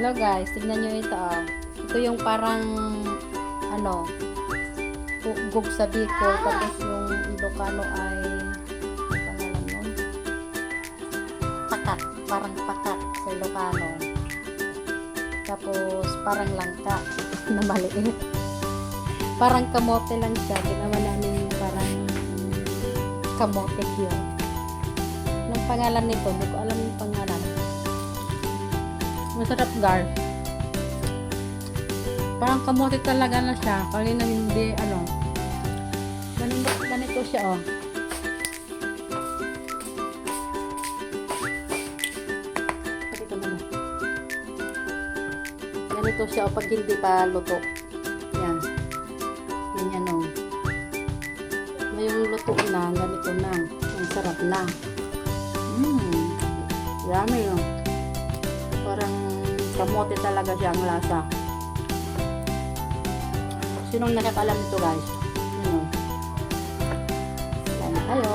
Hello guys, tignan nyo ito ah. Ito yung parang ano, gug sa Bicol, tapos yung Ilocano ay pangalan nun? Pakat, parang pakat sa Ilocano. Tapos parang langka na maliit. Parang kamote lang siya. Ginawa namin parang kamote yun. Anong pangalan nito? Hindi ko alam yung pangalan. Masarap guys. Parang kamote talaga na siya. Kanina hindi ano. Ganito siya oh. Ganito siya oh, pag hindi pa luto. Yan. Yan oh. Ngayong luto na, ganito na. Ang sarap na. Yummy oh. Parang kamote talaga siya ang lasa. Sinong nakakalam ito guys? Sana kayo.